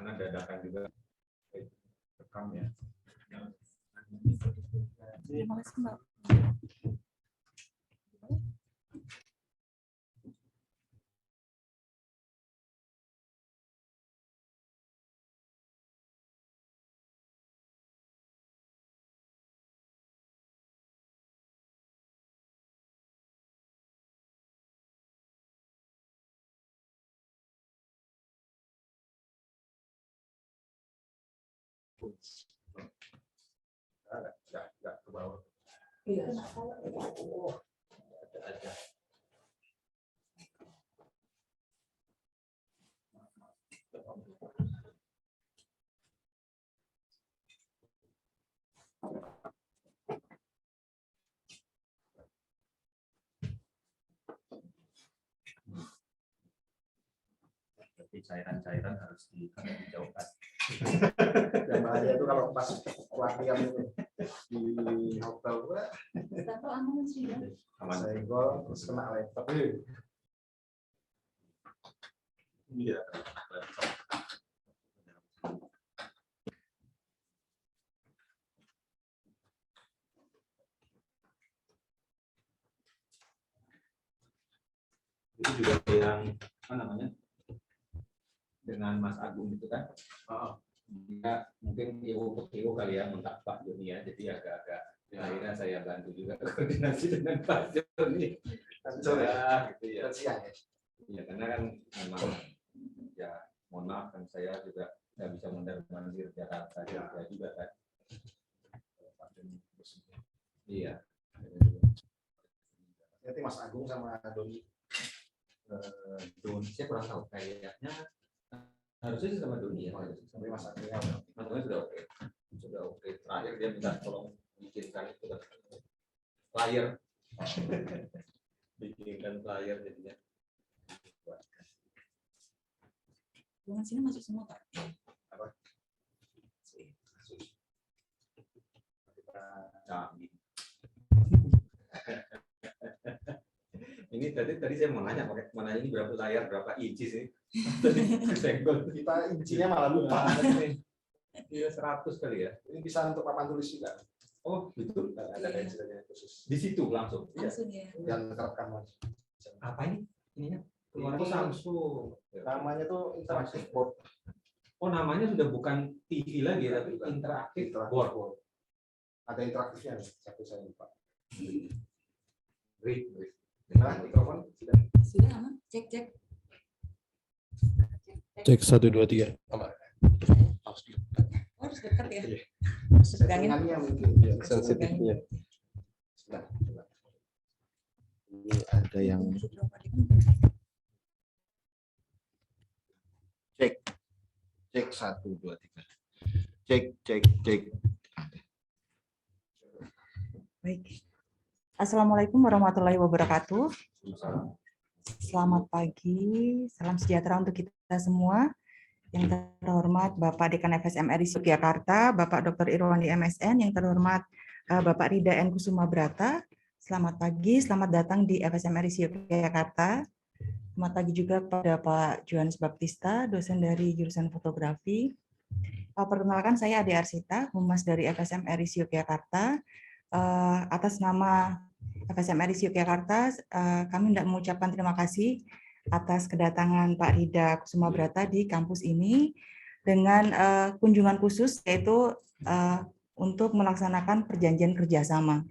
karena dadakan juga rekam ya. Terima kasih, Mbak. Enggak ke bawah. Iya. Ada. Tapi cairan-cairan harus dijauhkan. Yang bahaya itu kalau pas pelatihan itu di hotel gua Aman sih ya. senggol terus kena laptop. Iya. Itu juga yang apa namanya dengan Mas Agung itu kan, dia mungkin ilmu kali ya mentak Pak Joni ya, jadi agak-agak akhirnya saya bantu juga koordinasi dengan Pak Joni. Sore Gitu ya. siang ya. Ya karena kan memang ya mohon maaf kan saya juga nggak bisa mondar-mandir Jakarta juga kan. Iya. Nanti Mas Agung sama Doni. Doni saya kurang tahu kayaknya harusnya sih sama Doni ya. Sampai Mas Agung ya. Mas Doni sudah oke. Terakhir dia minta tolong bikinkan itu kan flyer. Bikinkan flyer jadinya. Ruangan sini masuk semua, Pak. Apa? Ini tadi saya mau nanya ini berapa layar, berapa inci sih? Kita incinya malah lupa. Iya 100 kali ya. Ini bisa untuk papan tulis juga. Oh, betul. Ada incinya khusus. Di situ langsung. Langsung ya. Yang terekam Mas. Apa ini? Ininya? Itu Samsung. Namanya tuh interactive board. Oh, namanya sudah bukan TV lagi tapi interaktif board. Ada interaktifnya, satu saya lupa. Great. Nah, mikrofon sudah. Sudah aman? Cek. Cek 1 2 3. Oh, harus dekat ya. Iya. Pegangin. Settingannya mungkin. Sensitifnya. Sudah. Ini ada yang cek 1 2 3. Cek. Baik. Assalamualaikum warahmatullahi wabarakatuh. Selamat pagi, salam sejahtera untuk kita semua. Yang terhormat Bapak Dekan FSM RI Yogyakarta, Bapak Dr. Irwandi MSN, yang terhormat Bapak Rida N. Kusuma Brata. Selamat pagi, selamat datang di FSM RI Yogyakarta. Selamat pagi juga pada Pak Johannes Baptista, dosen dari jurusan fotografi. Perkenalkan, saya Ade Arsita, Humas dari FSM RI Yogyakarta. Atas nama FSM RI Yogyakarta, kami hendak mengucapkan terima kasih atas kedatangan Pak Rida Kusuma Brata di kampus ini dengan kunjungan khusus, yaitu untuk melaksanakan perjanjian kerjasama.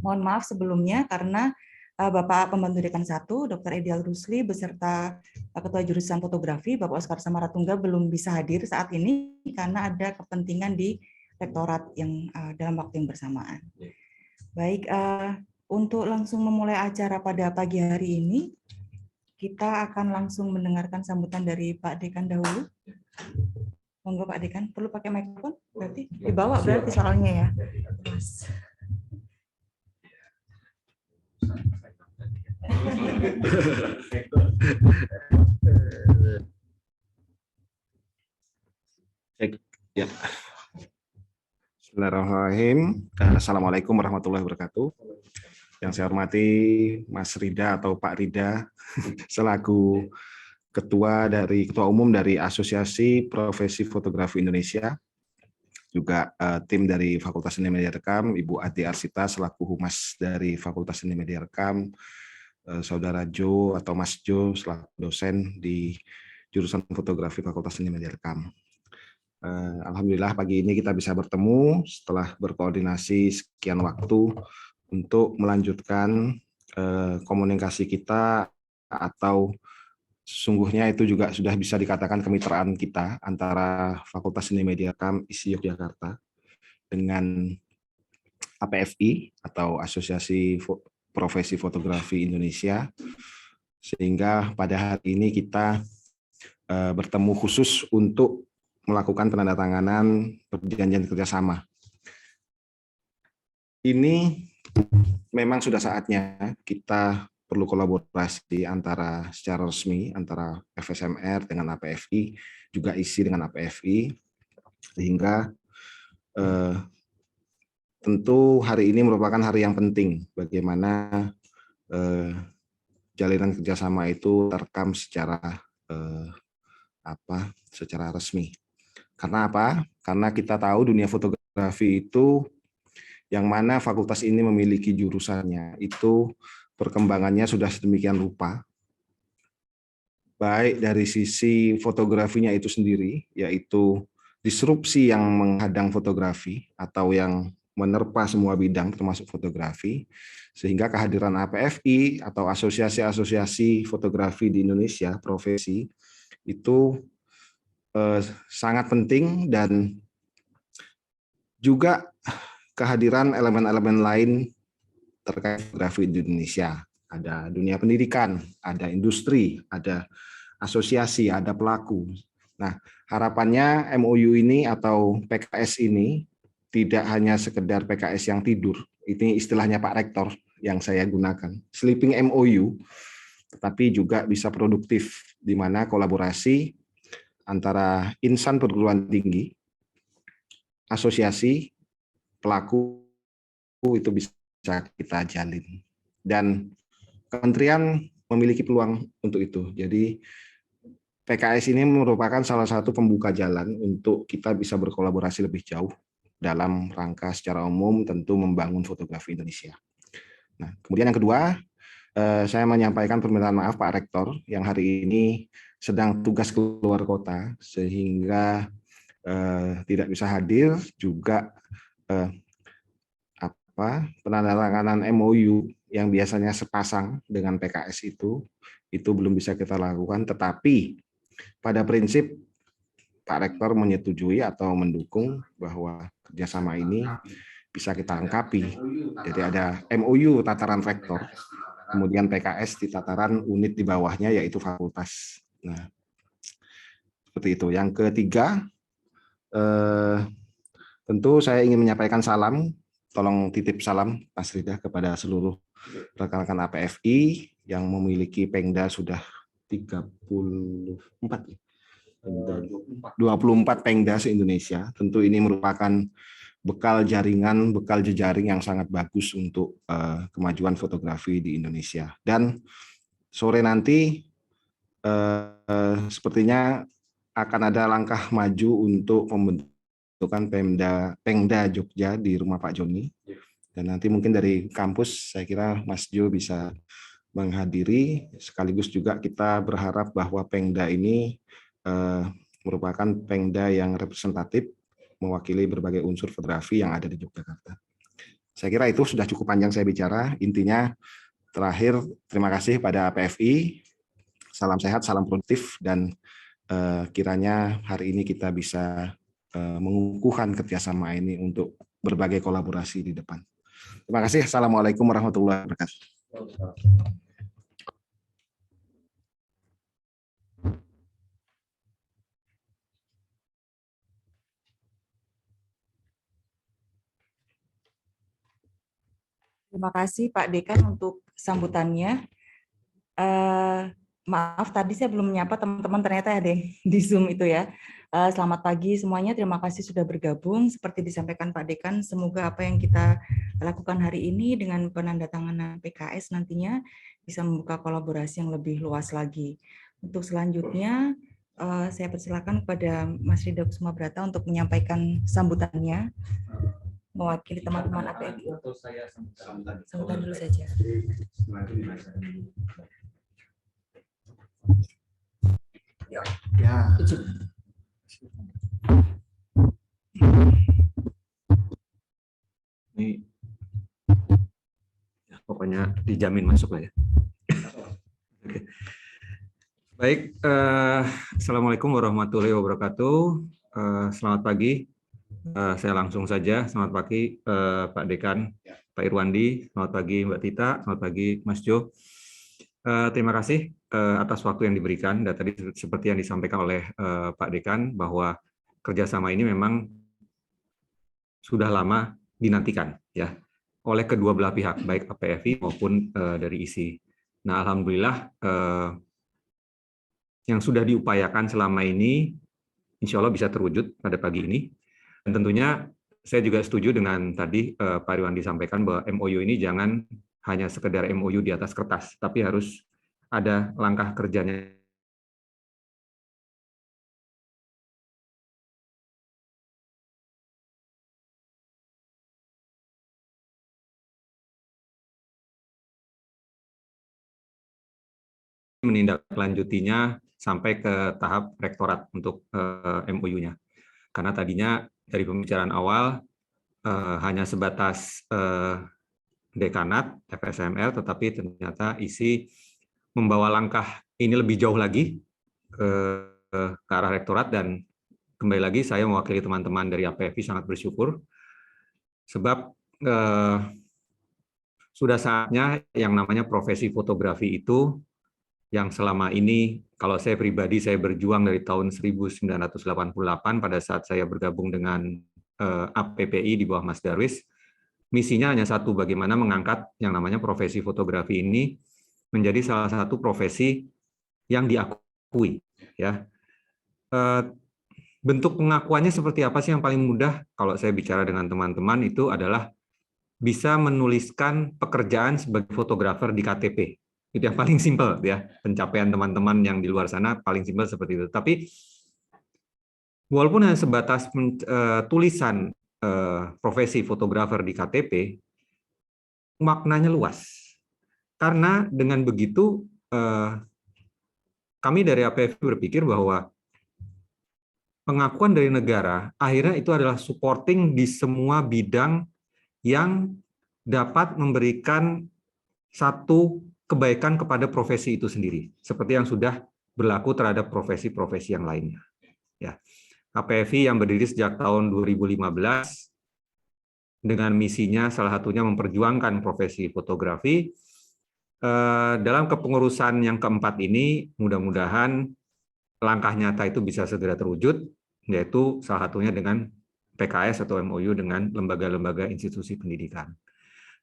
Mohon maaf sebelumnya karena Bapak Pembantu Dekan 1, Dr. Edial Rusli, beserta Ketua Jurusan Fotografi, Bapak Oskar Samaratungga, belum bisa hadir saat ini karena ada kepentingan di rektorat yang dalam waktu yang bersamaan. Baik, untuk langsung memulai acara pada pagi hari ini, kita akan langsung mendengarkan sambutan dari Pak Dekan dahulu. Monggo Pak Dekan, perlu pakai mikrofon? Berarti dibawa berarti soalnya ya. Mas. Cek ya. Bismillahirrahmanirrahim. Assalamualaikum warahmatullahi wabarakatuh. Yang saya hormati Mas Rida atau Pak Rida selaku Ketua Umum dari Asosiasi Profesi Fotografi Indonesia, juga tim dari Fakultas Seni Media Rekam, Ibu Ati Arsita selaku Humas dari Fakultas Seni Media Rekam, Saudara Jo atau Mas Jo selaku dosen di jurusan Fotografi Fakultas Seni Media Rekam. Alhamdulillah pagi ini kita bisa bertemu setelah berkoordinasi sekian waktu untuk melanjutkan komunikasi kita, atau sesungguhnya itu juga sudah bisa dikatakan kemitraan kita antara Fakultas Seni Media Rekam ISI Yogyakarta dengan APFI atau Asosiasi Profesi Fotografi Indonesia, sehingga pada hari ini kita bertemu khusus untuk melakukan penandatanganan perjanjian kerjasama. Ini memang sudah saatnya kita perlu kolaborasi antara secara resmi antara FSMR dengan APFI, juga ISI dengan APFI, sehingga tentu hari ini merupakan hari yang penting bagaimana jalinan kerjasama itu terekam secara secara resmi. Karena apa? Karena kita tahu dunia fotografi itu yang mana fakultas ini memiliki jurusannya itu perkembangannya sudah sedemikian rupa, baik dari sisi fotografinya itu sendiri, yaitu disrupsi yang menghadang fotografi atau yang menerpa semua bidang termasuk fotografi, sehingga kehadiran APFI atau asosiasi-asosiasi fotografi di Indonesia, profesi, itu sangat penting, dan juga kehadiran elemen-elemen lain terkait fotografi di Indonesia. Ada dunia pendidikan, ada industri, ada asosiasi, ada pelaku. Nah, harapannya MOU ini atau PKS ini tidak hanya sekedar PKS yang tidur, ini istilahnya Pak Rektor yang saya gunakan, sleeping MOU, tetapi juga bisa produktif, di mana kolaborasi antara insan perguruan tinggi, asosiasi, pelaku itu bisa kita jalin. Dan kementerian memiliki peluang untuk itu. Jadi PKS ini merupakan salah satu pembuka jalan untuk kita bisa berkolaborasi lebih jauh dalam rangka secara umum tentu membangun fotografi Indonesia. Nah, kemudian yang kedua, saya menyampaikan permintaan maaf Pak Rektor yang hari ini sedang tugas keluar kota sehingga tidak bisa hadir, juga penandatanganan MOU yang biasanya sepasang dengan PKS itu belum bisa kita lakukan, tetapi pada prinsip Pak Rektor menyetujui atau mendukung bahwa kerjasama ini bisa kita lengkapi. Jadi ada MOU tataran rektor, kemudian PKS di tataran unit di bawahnya yaitu fakultas. Nah, seperti itu. Yang ketiga, tentu saya ingin menyampaikan salam, tolong titip salam Mas Rida kepada seluruh rekan-rekan APFI yang memiliki Pengda sudah 24 Pengda se-Indonesia. Tentu ini merupakan bekal jaringan, bekal jejaring yang sangat bagus untuk kemajuan fotografi di Indonesia. Dan sore nanti sepertinya akan ada langkah maju untuk membentukan Pengda Jogja di rumah Pak Joni. Dan nanti mungkin dari kampus saya kira Mas Jo bisa menghadiri, sekaligus juga kita berharap bahwa Pengda ini merupakan Pengda yang representatif mewakili berbagai unsur fotografi yang ada di Yogyakarta. Saya kira itu sudah cukup panjang saya bicara. Intinya terakhir, terima kasih pada APFI. Salam sehat, salam produktif, dan kiranya hari ini kita bisa mengukuhkan kerjasama ini untuk berbagai kolaborasi di depan. Terima kasih. Assalamualaikum warahmatullahi wabarakatuh. Terima kasih Pak Dekan untuk sambutannya. Maaf tadi saya belum menyapa teman-teman, ternyata ada yang di Zoom itu ya. Selamat pagi semuanya, terima kasih sudah bergabung. Seperti disampaikan Pak Dekan, semoga apa yang kita lakukan hari ini dengan penandatanganan PKS nantinya bisa membuka kolaborasi yang lebih luas lagi. Untuk selanjutnya, saya persilakan kepada Mas Ridho Kusuma-Brata untuk menyampaikan sambutannya, mewakili teman-teman APFI. Atau saya sambutan. Sambutan dulu saja. Ya. Ini ya, pokoknya dijamin masuk lah ya. Oke. Baik, Assalamualaikum warahmatullahi wabarakatuh. Selamat pagi. Saya langsung saja. Selamat pagi Pak Dekan, Pak Irwandi. Selamat pagi Mbak Tita. Selamat pagi Mas Jo. Terima kasih atas waktu yang diberikan. Dan tadi seperti yang disampaikan oleh Pak Dekan bahwa kerjasama ini memang sudah lama dinantikan ya oleh kedua belah pihak, baik APFI maupun dari ISI. Nah, alhamdulillah yang sudah diupayakan selama ini insya Allah bisa terwujud pada pagi ini. Dan tentunya saya juga setuju dengan tadi Pak Irwandi sampaikan bahwa MOU ini jangan hanya sekedar MOU di atas kertas, tapi harus ada langkah kerjanya. Menindaklanjutinya sampai ke tahap rektorat untuk MOU-nya. Karena tadinya dari pembicaraan awal hanya sebatas dekanat, FSML, tetapi ternyata ISI membawa langkah ini lebih jauh lagi ke arah rektorat, dan kembali lagi saya mewakili teman-teman dari APFI sangat bersyukur sebab sudah saatnya yang namanya profesi fotografi itu yang selama ini, kalau saya pribadi, saya berjuang dari tahun 1988 pada saat saya bergabung dengan APPI di bawah Mas Darwis. Misinya hanya satu, bagaimana mengangkat yang namanya profesi fotografi ini menjadi salah satu profesi yang diakui. Ya. Bentuk pengakuannya seperti apa sih yang paling mudah? Kalau saya bicara dengan teman-teman itu adalah bisa menuliskan pekerjaan sebagai fotografer di KTP. Itu yang paling simpel ya, pencapaian teman-teman yang di luar sana paling simpel seperti itu. Tapi walaupun hanya sebatas tulisan profesi fotografer di KTP, maknanya luas. Karena dengan begitu kami dari APFI berpikir bahwa pengakuan dari negara akhirnya itu adalah supporting di semua bidang yang dapat memberikan satu kebaikan kepada profesi itu sendiri, seperti yang sudah berlaku terhadap profesi-profesi yang lainnya. Ya, APFI yang berdiri sejak tahun 2015 dengan misinya salah satunya memperjuangkan profesi fotografi. Dalam kepengurusan yang keempat ini, mudah-mudahan langkah nyata itu bisa segera terwujud, yaitu salah satunya dengan PKS atau MOU dengan lembaga-lembaga institusi pendidikan.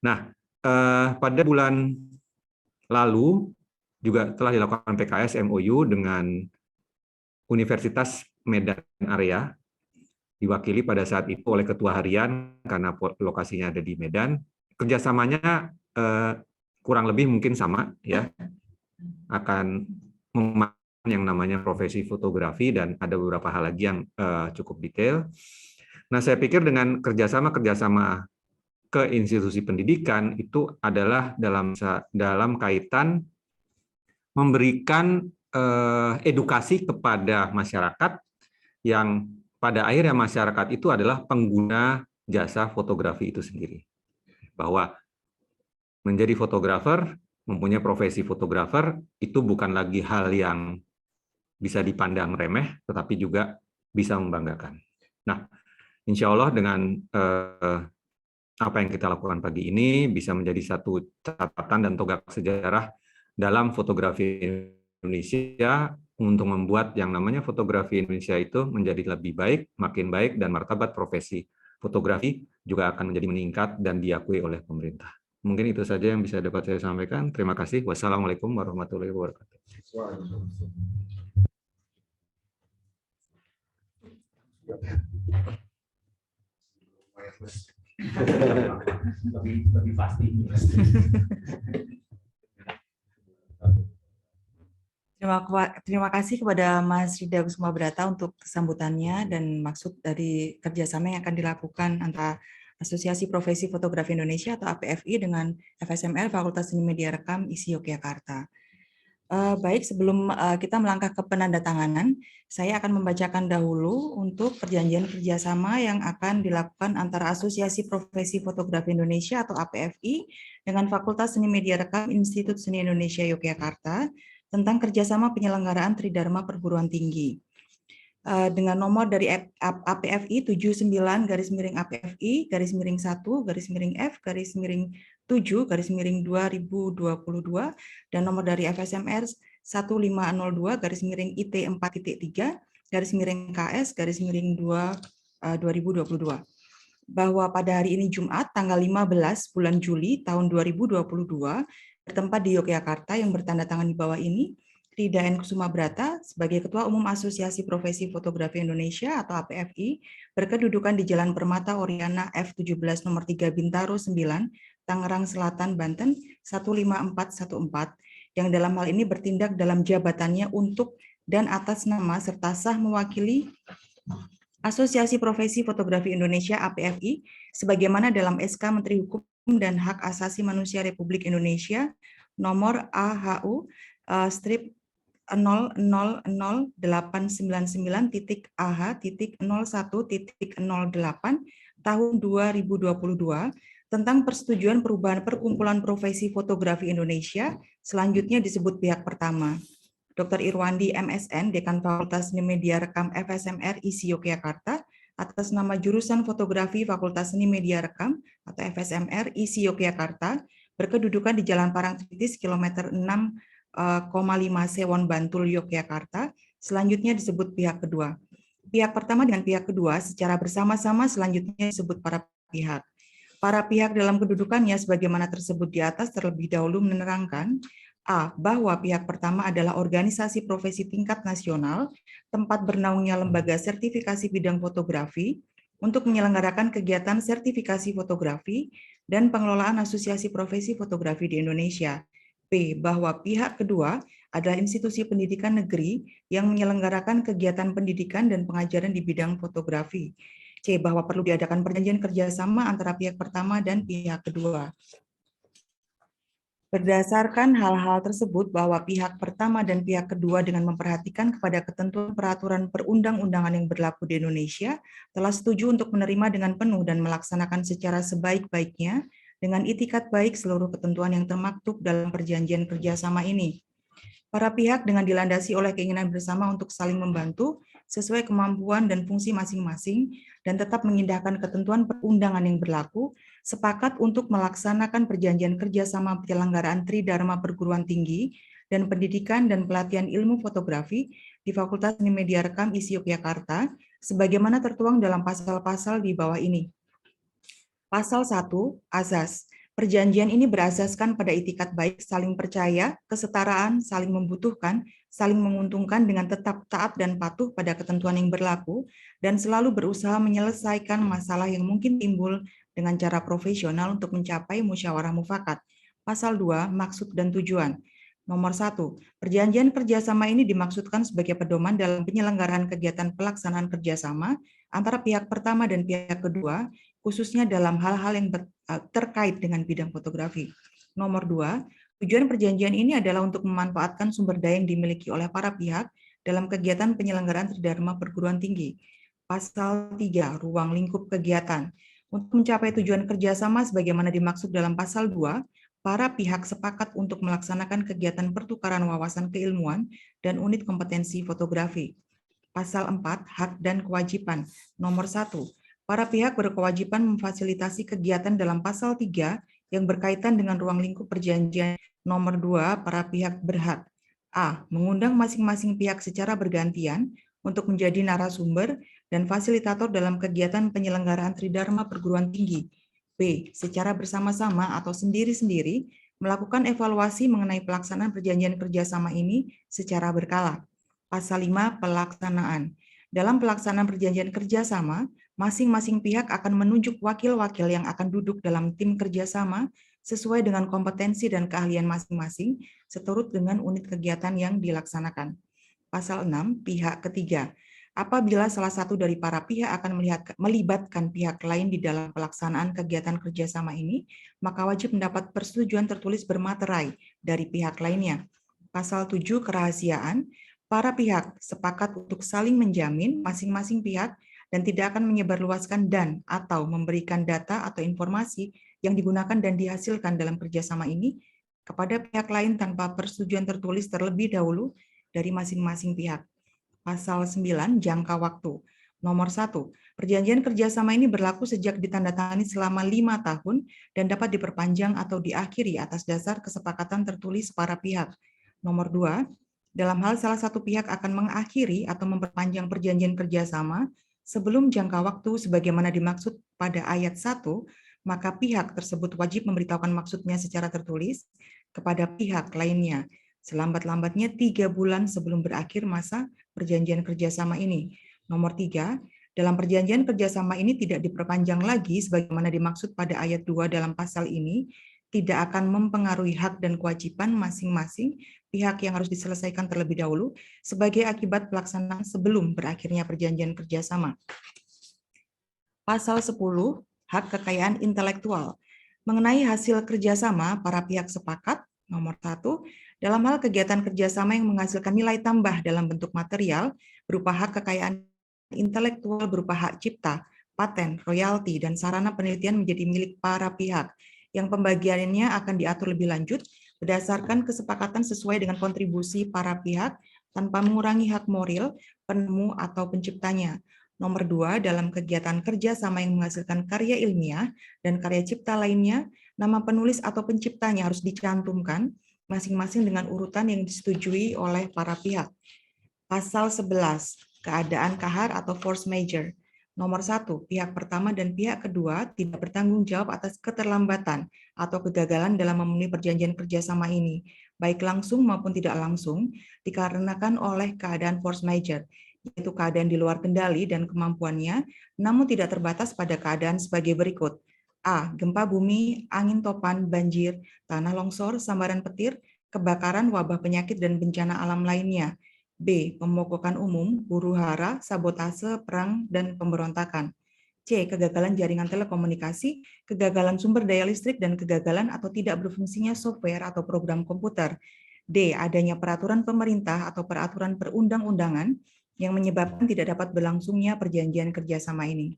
Nah, pada bulan lalu juga telah dilakukan PKS MOU dengan Universitas Medan Area, diwakili pada saat itu oleh Ketua Harian karena lokasinya ada di Medan. Kerjasamanya kurang lebih mungkin sama, ya, akan memakai yang namanya profesi fotografi dan ada beberapa hal lagi yang cukup detail. Nah, saya pikir dengan kerjasama ke institusi pendidikan itu adalah dalam kaitan memberikan edukasi kepada masyarakat yang pada akhirnya masyarakat itu adalah pengguna jasa fotografi itu sendiri. Bahwa menjadi fotografer, mempunyai profesi fotografer itu bukan lagi hal yang bisa dipandang remeh, tetapi juga bisa membanggakan. Nah, insya Allah dengan apa yang kita lakukan pagi ini bisa menjadi satu catatan dan tonggak sejarah dalam fotografi Indonesia untuk membuat yang namanya fotografi Indonesia itu menjadi lebih baik, makin baik, dan martabat profesi fotografi juga akan menjadi meningkat dan diakui oleh pemerintah. Mungkin itu saja yang bisa dapat saya sampaikan. Terima kasih. Wassalamualaikum warahmatullahi wabarakatuh. lebih pasti. Terima Terima kasih kepada Mas Rida Kusuma Brata untuk sambutannya dan maksud dari kerjasama yang akan dilakukan antara Asosiasi Profesi Fotografi Indonesia atau APFI dengan FSMR Fakultas Seni Media Rekam ISI Yogyakarta. Baik, sebelum kita melangkah ke penandatanganan, saya akan membacakan dahulu untuk perjanjian kerjasama yang akan dilakukan antara Asosiasi Profesi Fotografi Indonesia atau APFI dengan Fakultas Seni Media Rekam Institut Seni Indonesia Yogyakarta tentang kerjasama penyelenggaraan Tridharma Perguruan Tinggi. Dengan nomor dari APFI 79-APFI-F-7-2022 dan nomor dari FSMR 1502-IT4.3-KS-2 bahwa pada hari ini Jumat tanggal 15 bulan Juli tahun 2022 bertempat di Yogyakarta yang bertanda tangan di bawah ini Rida N. Kusuma Brata sebagai Ketua Umum Asosiasi Profesi Fotografi Indonesia atau APFI berkedudukan di Jalan Permata Oriana F17 nomor 3 Bintaro 9, Tangerang Selatan, Banten 15414 yang dalam hal ini bertindak dalam jabatannya untuk dan atas nama serta sah mewakili Asosiasi Profesi Fotografi Indonesia APFI sebagaimana dalam SK Menteri Hukum dan Hak Asasi Manusia Republik Indonesia nomor AHU strip 000899.AH.01.08 tahun 2022 tentang persetujuan perubahan perkumpulan profesi fotografi Indonesia, selanjutnya disebut pihak pertama. Dr. Irwandi MSN, Dekan Fakultas Seni Media Rekam FSMR ISI Yogyakarta, atas nama jurusan Fotografi Fakultas Seni Media Rekam atau FSMR ISI Yogyakarta, berkedudukan di Jalan Parangtritis kilometer 6,5 Sewon Bantul Yogyakarta, selanjutnya disebut pihak kedua. Pihak pertama dengan pihak kedua secara bersama-sama selanjutnya disebut para pihak. Para pihak dalam kedudukannya sebagaimana tersebut di atas terlebih dahulu menerangkan A. Bahwa pihak pertama adalah organisasi profesi tingkat nasional, tempat bernaungnya lembaga sertifikasi bidang fotografi untuk menyelenggarakan kegiatan sertifikasi fotografi dan pengelolaan asosiasi profesi fotografi di Indonesia. B. Bahwa pihak kedua adalah institusi pendidikan negeri yang menyelenggarakan kegiatan pendidikan dan pengajaran di bidang fotografi. C. Bahwa perlu diadakan perjanjian kerjasama antara pihak pertama dan pihak kedua. Berdasarkan hal-hal tersebut bahwa pihak pertama dan pihak kedua dengan memperhatikan kepada ketentuan peraturan perundang-undangan yang berlaku di Indonesia telah setuju untuk menerima dengan penuh dan melaksanakan secara sebaik-baiknya dengan itikat baik seluruh ketentuan yang termaktub dalam perjanjian kerjasama ini. Para pihak dengan dilandasi oleh keinginan bersama untuk saling membantu sesuai kemampuan dan fungsi masing-masing dan tetap mengindahkan ketentuan perundangan yang berlaku, sepakat untuk melaksanakan perjanjian kerjasama penyelenggaraan Tridharma Perguruan Tinggi dan Pendidikan dan Pelatihan Ilmu Fotografi di Fakultas Seni Media Rekam ISI Yogyakarta, sebagaimana tertuang dalam pasal-pasal di bawah ini. Pasal 1, Azas. Perjanjian ini berasaskan pada itikat baik, saling percaya, kesetaraan, saling membutuhkan, saling menguntungkan dengan tetap taat dan patuh pada ketentuan yang berlaku, dan selalu berusaha menyelesaikan masalah yang mungkin timbul dengan cara profesional untuk mencapai musyawarah mufakat. Pasal 2, Maksud dan Tujuan. Nomor 1, perjanjian kerjasama ini dimaksudkan sebagai pedoman dalam penyelenggaraan kegiatan pelaksanaan kerjasama antara pihak pertama dan pihak kedua, khususnya dalam hal-hal yang terkait dengan bidang fotografi. Nomor 2, tujuan perjanjian ini adalah untuk memanfaatkan sumber daya yang dimiliki oleh para pihak dalam kegiatan penyelenggaraan Tridharma Perguruan Tinggi. Pasal 3, Ruang Lingkup Kegiatan. Untuk mencapai tujuan kerjasama sebagaimana dimaksud dalam pasal 2, para pihak sepakat untuk melaksanakan kegiatan pertukaran wawasan keilmuan dan unit kompetensi fotografi. Pasal 4, Hak dan Kewajiban. Nomor 1, para pihak berkewajiban memfasilitasi kegiatan dalam pasal 3 yang berkaitan dengan ruang lingkup perjanjian. Nomor 2, para pihak berhak A. Mengundang masing-masing pihak secara bergantian untuk menjadi narasumber dan fasilitator dalam kegiatan penyelenggaraan Tridharma Perguruan Tinggi. B. Secara bersama-sama atau sendiri-sendiri melakukan evaluasi mengenai pelaksanaan perjanjian kerjasama ini secara berkala. Pasal 5, Pelaksanaan. Dalam pelaksanaan perjanjian kerjasama, masing-masing pihak akan menunjuk wakil-wakil yang akan duduk dalam tim kerjasama sesuai dengan kompetensi dan keahlian masing-masing, seturut dengan unit kegiatan yang dilaksanakan. Pasal 6, pihak ketiga. Apabila salah satu dari para pihak akan melibatkan pihak lain di dalam pelaksanaan kegiatan kerjasama ini, maka wajib mendapat persetujuan tertulis bermaterai dari pihak lainnya. Pasal 7, kerahasiaan. Para pihak sepakat untuk saling menjamin masing-masing pihak dan tidak akan menyebarluaskan dan atau memberikan data atau informasi yang digunakan dan dihasilkan dalam kerjasama ini kepada pihak lain tanpa persetujuan tertulis terlebih dahulu dari masing-masing pihak. Pasal 9, jangka waktu. Nomor 1, perjanjian kerjasama ini berlaku sejak ditandatangani selama 5 tahun dan dapat diperpanjang atau diakhiri atas dasar kesepakatan tertulis para pihak. Nomor 2, dalam hal salah satu pihak akan mengakhiri atau memperpanjang perjanjian kerjasama sebelum jangka waktu sebagaimana dimaksud pada ayat 1, maka pihak tersebut wajib memberitahukan maksudnya secara tertulis kepada pihak lainnya selambat-lambatnya 3 bulan sebelum berakhir masa perjanjian kerjasama ini. Nomor 3, dalam perjanjian kerjasama ini tidak diperpanjang lagi sebagaimana dimaksud pada ayat 2 dalam pasal ini, tidak akan mempengaruhi hak dan kewajiban masing-masing pihak yang harus diselesaikan terlebih dahulu sebagai akibat pelaksanaan sebelum berakhirnya perjanjian kerjasama. Pasal 10, hak kekayaan intelektual. Mengenai hasil kerjasama, para pihak sepakat, nomor 1, dalam hal kegiatan kerjasama yang menghasilkan nilai tambah dalam bentuk material, berupa hak kekayaan intelektual berupa hak cipta, paten, royalti, dan sarana penelitian menjadi milik para pihak, yang pembagiannya akan diatur lebih lanjut berdasarkan kesepakatan sesuai dengan kontribusi para pihak tanpa mengurangi hak moral, penemu, atau penciptanya. Nomor 2, dalam kegiatan kerjasama yang menghasilkan karya ilmiah dan karya cipta lainnya, nama penulis atau penciptanya harus dicantumkan masing-masing dengan urutan yang disetujui oleh para pihak. Pasal 11, keadaan kahar atau force majeure. Nomor 1, pihak pertama dan pihak kedua tidak bertanggung jawab atas keterlambatan atau kegagalan dalam memenuhi perjanjian kerjasama ini, baik langsung maupun tidak langsung, dikarenakan oleh keadaan force majeure, yaitu keadaan di luar kendali dan kemampuannya, namun tidak terbatas pada keadaan sebagai berikut. A. Gempa bumi, angin topan, banjir, tanah longsor, sambaran petir, kebakaran, wabah penyakit, dan bencana alam lainnya. B. Pemogokan umum, huru-hara, sabotase, perang, dan pemberontakan. C. Kegagalan jaringan telekomunikasi, kegagalan sumber daya listrik, dan kegagalan atau tidak berfungsinya software atau program komputer. D. Adanya peraturan pemerintah atau peraturan perundang-undangan yang menyebabkan tidak dapat berlangsungnya perjanjian kerjasama ini.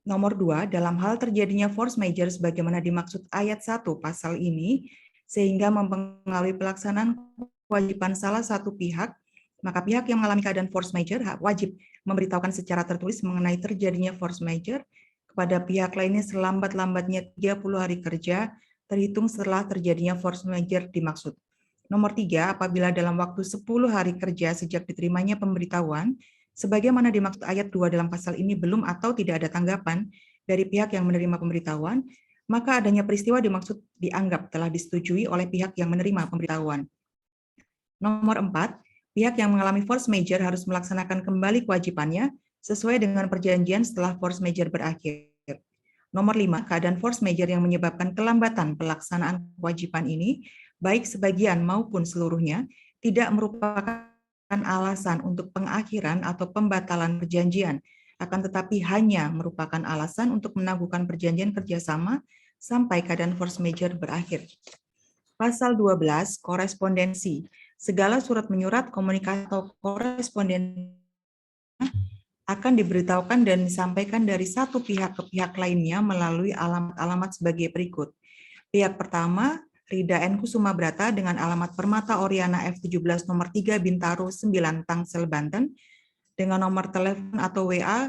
Nomor 2, dalam hal terjadinya force majeure sebagaimana dimaksud ayat 1 pasal ini, sehingga mempengaruhi pelaksanaan kewajiban salah satu pihak, maka pihak yang mengalami keadaan force majeure wajib memberitahukan secara tertulis mengenai terjadinya force majeure kepada pihak lainnya selambat-lambatnya 30 hari kerja terhitung setelah terjadinya force majeure dimaksud. Nomor 3, apabila dalam waktu 10 hari kerja sejak diterimanya pemberitahuan, sebagaimana dimaksud ayat 2 dalam pasal ini belum atau tidak ada tanggapan dari pihak yang menerima pemberitahuan, maka adanya peristiwa dimaksud dianggap telah disetujui oleh pihak yang menerima pemberitahuan. Nomor 4, pihak yang mengalami force majeure harus melaksanakan kembali kewajibannya sesuai dengan perjanjian setelah force majeure berakhir. Nomor 5, keadaan force majeure yang menyebabkan kelambatan pelaksanaan kewajiban ini, baik sebagian maupun seluruhnya, tidak merupakan alasan untuk pengakhiran atau pembatalan perjanjian, akan tetapi hanya merupakan alasan untuk menangguhkan perjanjian kerjasama sampai keadaan force majeure berakhir. Pasal 12, korespondensi. Segala surat menyurat, komunikasi atau korespondensi akan diberitahukan dan disampaikan dari satu pihak ke pihak lainnya melalui alamat-alamat sebagai berikut. Pihak pertama, Rida N. Kusuma Brata dengan alamat Permata Oriana F17 nomor 3 Bintaro 9 Tangsel Banten dengan nomor telepon atau WA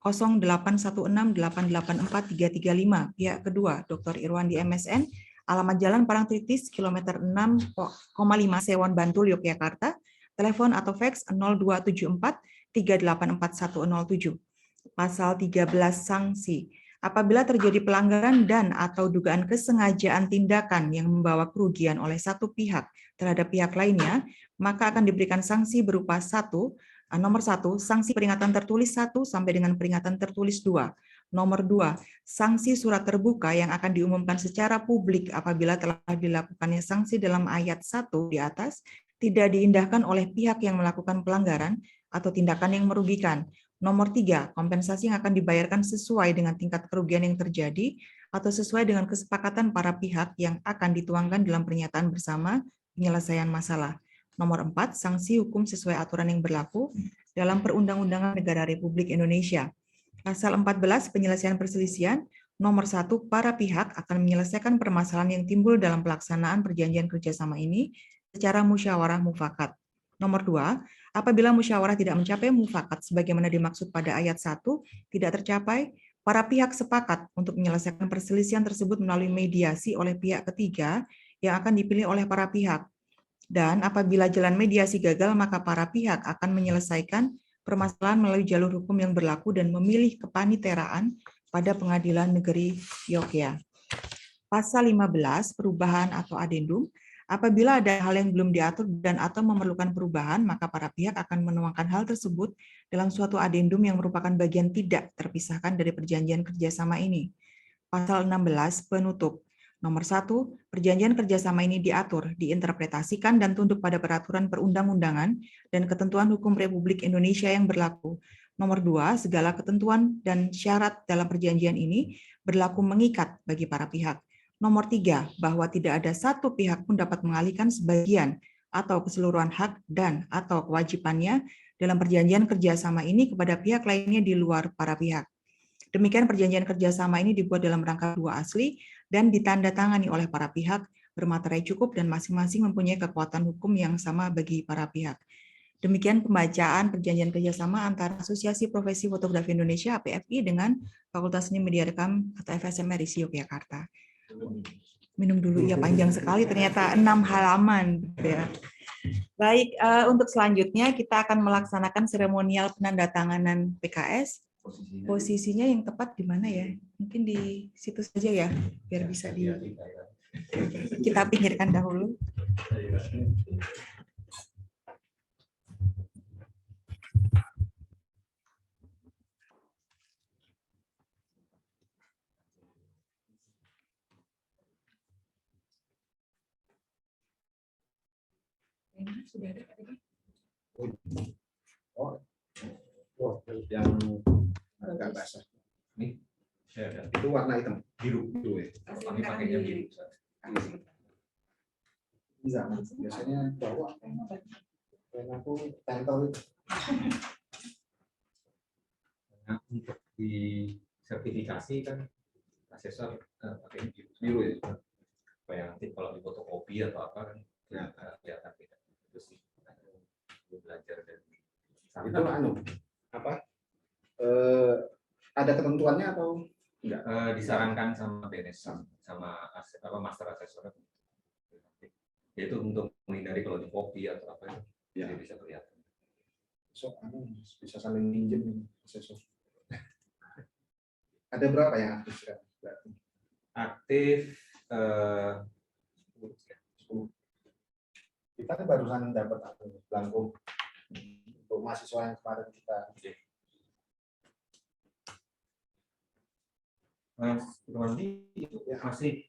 0816884335. Pihak kedua, Dr. Irwandi MSN, alamat Jalan Parangtritis kilometer 6,5 Sewon Bantul Yogyakarta, telepon atau fax 0274 384 107. Pasal 13, sanksi. Apabila terjadi pelanggaran dan atau dugaan kesengajaan tindakan yang membawa kerugian oleh satu pihak terhadap pihak lainnya, maka akan diberikan sanksi berupa nomor 1, sanksi peringatan tertulis 1 sampai dengan peringatan tertulis 2. Nomor 2, sanksi surat terbuka yang akan diumumkan secara publik apabila telah dilakukannya sanksi dalam ayat 1 di atas tidak diindahkan oleh pihak yang melakukan pelanggaran atau tindakan yang merugikan. Nomor 3, kompensasi yang akan dibayarkan sesuai dengan tingkat kerugian yang terjadi atau sesuai dengan kesepakatan para pihak yang akan dituangkan dalam pernyataan bersama penyelesaian masalah. Nomor 4, sanksi hukum sesuai aturan yang berlaku dalam Perundang-undangan Negara Republik Indonesia. Pasal 14, penyelesaian perselisihan. Nomor 1, para pihak akan menyelesaikan permasalahan yang timbul dalam pelaksanaan perjanjian kerjasama ini secara musyawarah mufakat. Nomor 2, apabila musyawarah tidak mencapai mufakat sebagaimana dimaksud pada ayat 1 tidak tercapai, para pihak sepakat untuk menyelesaikan perselisihan tersebut melalui mediasi oleh pihak ketiga yang akan dipilih oleh para pihak. Dan apabila jalan mediasi gagal, maka para pihak akan menyelesaikan permasalahan melalui jalur hukum yang berlaku dan memilih kepaniteraan pada Pengadilan Negeri Yogyakarta. Pasal 15, perubahan atau adendum. Apabila ada hal yang belum diatur dan atau memerlukan perubahan, maka para pihak akan menuangkan hal tersebut dalam suatu adendum yang merupakan bagian tidak terpisahkan dari perjanjian kerjasama ini. Pasal 16, penutup. Nomor 1, perjanjian kerjasama ini diatur, diinterpretasikan, dan tunduk pada peraturan perundang-undangan dan ketentuan hukum Republik Indonesia yang berlaku. Nomor 2, segala ketentuan dan syarat dalam perjanjian ini berlaku mengikat bagi para pihak. Nomor 3, bahwa tidak ada satu pihak pun dapat mengalihkan sebagian atau keseluruhan hak dan atau kewajibannya dalam perjanjian kerjasama ini kepada pihak lainnya di luar para pihak. Demikian perjanjian kerjasama ini dibuat dalam rangka 2 asli dan ditandatangani oleh para pihak, bermaterai cukup dan masing-masing mempunyai kekuatan hukum yang sama bagi para pihak. Demikian pembacaan perjanjian kerjasama antara Asosiasi Profesi Fotografi Indonesia (APFI) dengan Fakultas Seni Media Rekam atau FSM RISI Yogyakarta. Minum dulu, ya panjang sekali ternyata 6 halaman. Ya. Baik, untuk selanjutnya kita akan melaksanakan seremonial penandatanganan PKS. Posisinya yang tepat di mana ya? Mungkin di situ saja ya, biar bisa kita pinggirkan dahulu. Sudah ada tadi. Oh, yang agak basah. Ini saya ada Itu warna hitam. biru. Ya. Kami pakainya biru. Bisa. Biasanya bawa. Dan aku tempel itu. Nah, untuk di sertifikasi kan asesor pakai Biru ya. supaya nanti kalau di fotokopi atau apa kan kelihatan beda. Itu sih belajar dari Itu apa? Ada ketentuannya atau enggak? disarankan sama BNS sama master asesor, yaitu untuk menghindari kalau di kopi atau apa itu Ya. bisa kelihatan. So, bisa saling minjem asesor. Ada berapa yang aktif sekarang? Aktif 10. Kita kan barusan dapat belangko untuk mahasiswa yang kemarin kita. Mas Irwandi itu masih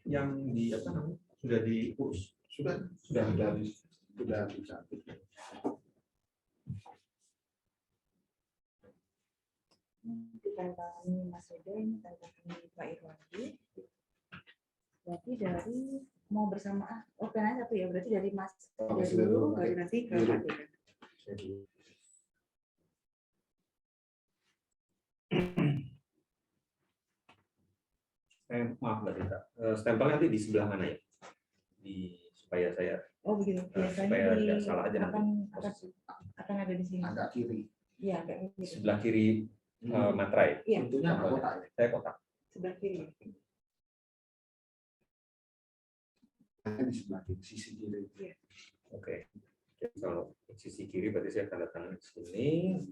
yang di apa namanya sudah diurus, Sudah bisa. Tentang Mas Eda, ini tentang Pak Irwandi. Berarti dari mau bersamaan, karena satu ya, berarti dari Mas Eda dulu, baru nanti ke Pak Eda. maaf Mbak Dita, stempel nanti di sebelah mana ya? Supaya saya Oh begitu, biasanya supaya nggak salah aja akan ada di sini. Agak kiri. Iya, agak kiri. sebelah kiri materai. Iya, Tentunya kotak. Saya kotak. sebelah kiri. Di sebelah kiri, sisi kiri. Oke. Jadi kalau sisi kiri berarti saya tanda tangan di sini,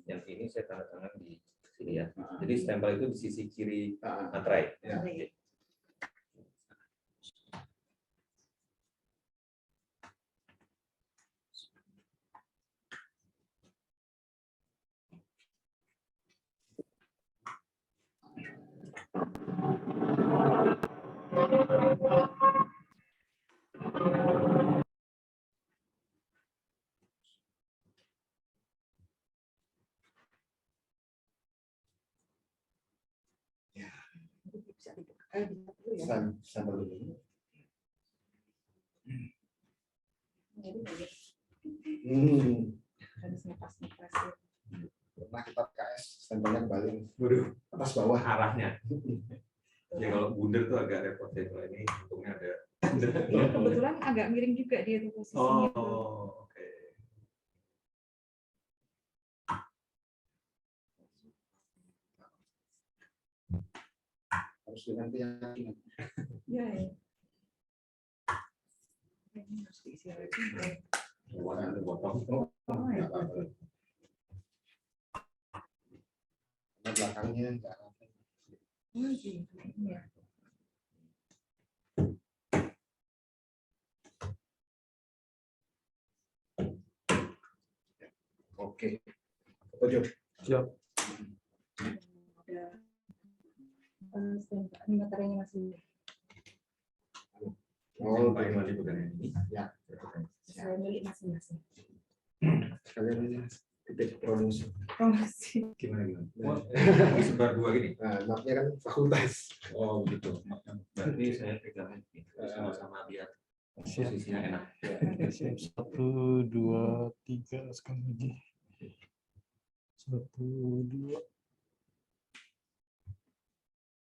yang ini saya tanda tangan di sini ya. Jadi stempel itu di sisi kiri materai. Ya. Oke. Bisa dulu ya. Sambil dulu. Jadi bagus. Harus ngepas-ngepas ya. Pernah kita KS stempelnya kembali. Waduh, Atas bawah. arahnya. Ya kalau bundar tuh agak repot ya. Kalau ini untungnya ada. Kebetulan agak miring juga dia tuh posisinya. Oh, oke. Harus dengan keyakinan. Iya ya. Ini harus diisi lagi. Warna potong. Oh ya. Karena belakangnya enggak ada. Oh gitu. Iya. Oke. Tujuh. Siap. Ada ini materinya masih Oh, Pak Iman dipegang ini. ya. saya milik masing-masing. Sekalian ini titik promosi. Promosi. Gimana? Oh, sebar dua gini. Nah, mapnya kan fakultas. Oh, begitu. Berarti saya pegang ini sama-sama biar posisinya enak. Siap. 1, 2, 3 sekali lagi. 1, 2.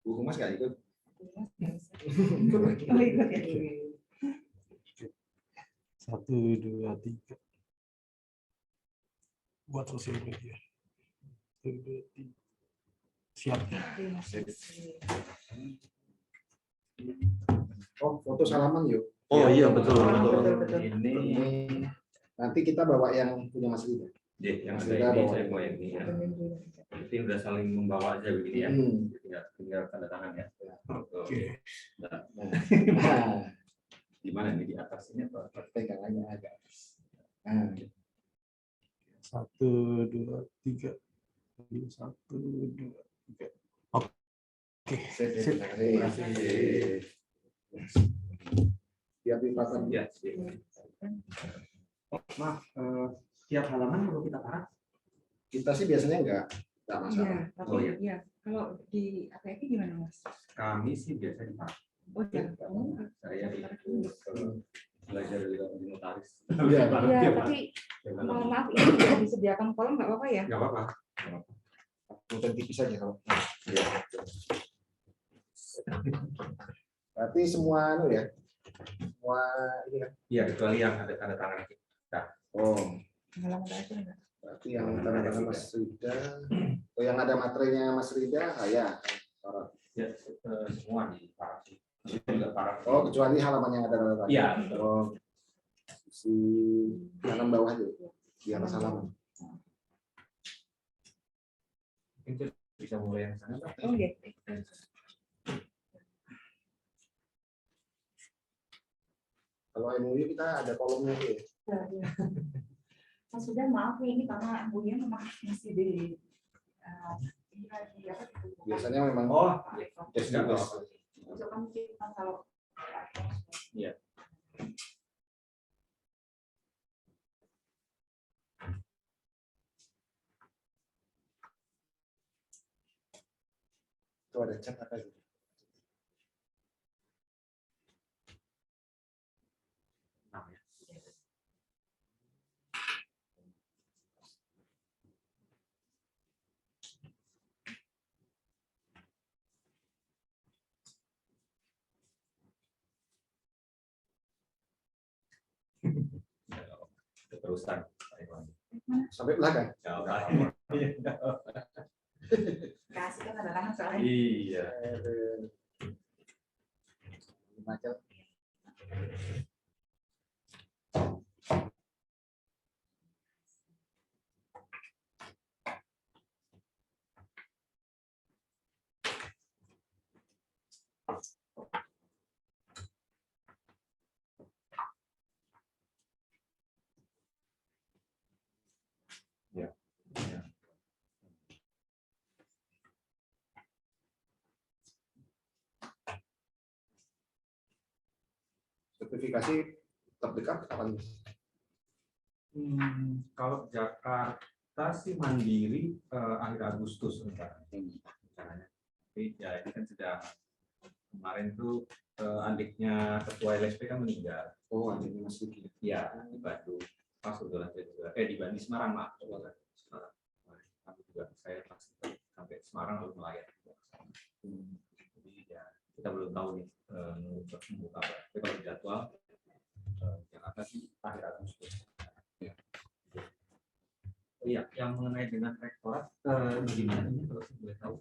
Bu Humas nggak ikut? Oh ikut ya. 1, 2, 3. Buat sosial media. 1, 2, 3. Siap. Terima kasih. Oh, foto salaman yuk. Oh iya betul. Ini Ini nanti kita bawa yang punya Mas Rida. yang Mas ada Rida ini bawa. saya mau yang ini ya. Berarti udah saling membawa aja begini ya. Tinggal tanda tangan ya. Oke. Nah, Di mana ini di atas ini apa? pegangannya agak. Nah, 1, 2, 3. 1, 2, 3. Oke. terima kasih. Siap limpahkan. Ya. Maaf, tiap halaman perlu kita parah? Kita sih biasanya enggak Iya, masalah. tapi Oh, iya. ya kalau di APK gimana Mas? Kami sih biasa diparah. Oh ya, kamu Saya belajar di notaris. Iya. iya, tapi maaf ini tidak disediakan kolom nggak apa-apa ya? Nggak apa-apa. Nonton tipis aja kalau. Ya. Berarti semua anu ya. Semua ini kan. Iya, kecuali yang ada tanda tangan kita. Oh, Halaman aja enggak? berarti yang tanda-tangan Mas Rida. Oh, yang ada materinya Mas Rida, ya. Ya, semua di parah sih. Itu juga parah. Oh, kecuali halaman yang ada tanda-tangan. Iya. Oh, si kanan bawah aja. Di atas halaman. Mungkin bisa mulai yang sana. Pak. Oh iya. Kalau MUI kita ada kolomnya tuh. Ya. Mas sudah maaf ya, ini karena MUI memang masih di Biasanya memang Yes, nggak apa-apa. kalau Iya. itu ada chat apa gitu. Nah, ya. Keterusan. Sampai belakang. kasih kan ada tangan soalnya. Iya. Macam. Sertifikasi terdekat kapan? Kalau Jakarta sih mandiri akhir Agustus rencananya. Tapi ya ini kan sudah kemarin tuh adiknya ketua LSP kan meninggal. Oh, adiknya Mas Diki. Iya, di Bandung. Pas kebetulan saya juga. Di Bandung, Semarang, maaf. Semarang. Aku juga saya sampai Semarang lalu melayani. Jadi ya kita belum tahu nih menunggu kabar. Tapi kalau jadwal Jakarta sih akhir Agustus. Ya. Iya, yang mengenai dengan rektorat gimana ini kalau saya boleh tahu?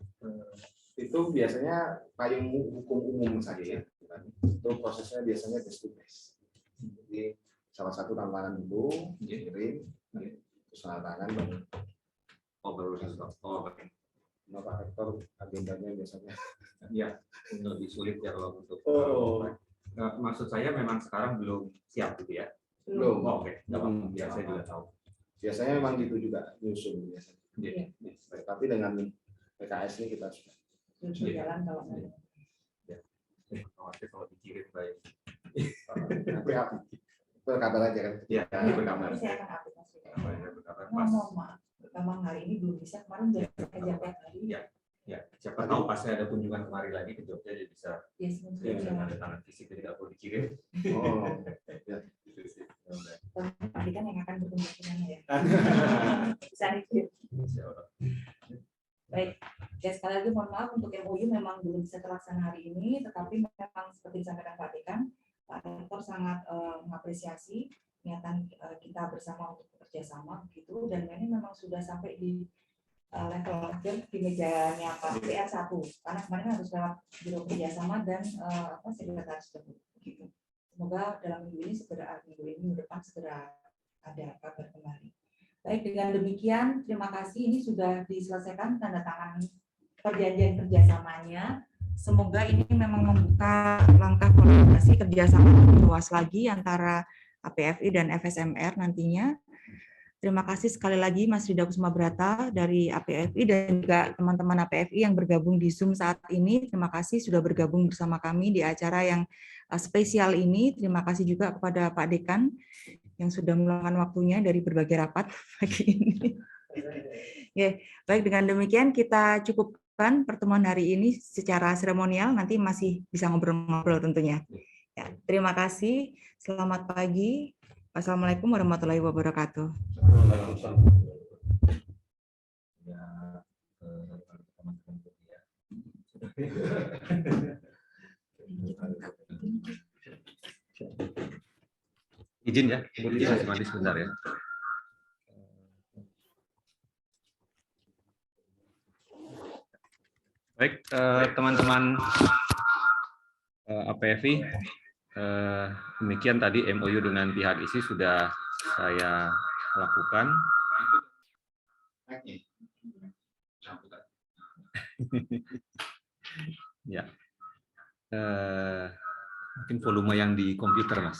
Itu biasanya payung hukum umum saja ya. Itu prosesnya biasanya face to face. Jadi salah satu tantangan dulu, kirim, terus tanda tangan baru Bapak Rektor agendanya biasanya. Iya, ini lebih sulit ya kalau untuk. Maksud saya memang sekarang belum siap gitu ya? Belum. Oh, oke, nggak apa-apa. Biar saya juga tahu. Biasanya memang gitu juga nyusun biasanya. Iya. Tapi dengan PKS ini kita sudah jalan kalau Khawatir kalau dikirim baik. nanti berkabar aja kan. Iya, ini berkabar. saya akan update Mas Rida. Berkabar pas. Mohon maaf, memang hari ini belum bisa, kemarin udah kerja tiap hari. Iya. Ya, siapa tahu pas saya ada kunjungan kemari lagi ke Jogja jadi bisa Yes, ada tangan fisik jadi nggak perlu dikirim. Oh, ya. tadi kan yang akan berkunjung dengannya ya. Bisa dikirim. Baik, ya sekali lagi mohon maaf untuk MOU memang belum bisa terlaksana hari ini, tetapi memang seperti disampaikan Pak Dekan, Pak Rektor sangat mengapresiasi niatan kita bersama untuk bekerja sama begitu, dan ini memang sudah sampai di level akhir di mejanya Pak PR1, karena kemarin harus lewat biro kerjasama dan sekretaris begitu. Semoga dalam minggu depan segera ada kabar kembali. Baik, dengan demikian terima kasih, ini sudah diselesaikan tanda tangan perjanjian kerjasamanya. Semoga ini memang membuka langkah kolaborasi kerjasama lebih luas lagi antara APFI dan FSMR nantinya. Terima kasih sekali lagi Mas Rida Kusmabrata dari APFI dan juga teman-teman APFI yang bergabung di Zoom saat ini. Terima kasih sudah bergabung bersama kami di acara yang spesial ini. Terima kasih juga kepada Pak Dekan yang sudah meluangkan waktunya dari berbagai rapat pagi ini. Oke, baik, dengan demikian kita cukupkan pertemuan hari ini secara seremonial. Nanti masih bisa ngobrol-ngobrol tentunya. Ya, terima kasih. Selamat pagi. Wassalamualaikum warahmatullahi wabarakatuh. Izin ya, izin mandi sebentar ya. Baik, teman-teman APFI, demikian tadi MOU dengan pihak ISI sudah saya lakukan. Ya, mungkin volume yang di komputer Mas,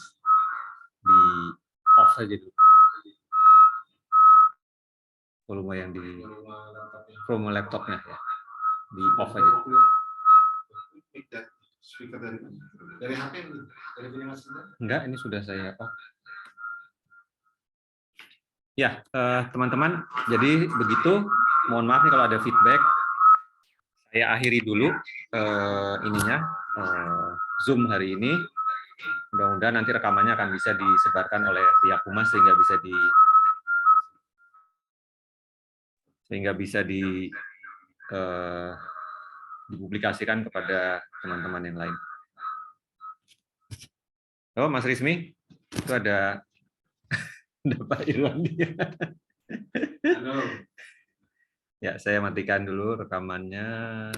di off saja dulu. Volume yang di volume laptopnya ya, di off aja. Speaker dari HP, dari punya Mas Rida? Enggak, ini sudah saya off. Ya, teman-teman, jadi begitu. Mohon maaf nih kalau ada feedback. Saya akhiri dulu Zoom hari ini. Mudah-mudahan nanti rekamannya akan bisa disebarkan oleh pihak humas sehingga bisa dipublikasikan kepada teman-teman yang lain. Oh, Mas Rismi, itu ada Pak Irwandia. Halo. Ya, saya matikan dulu rekamannya.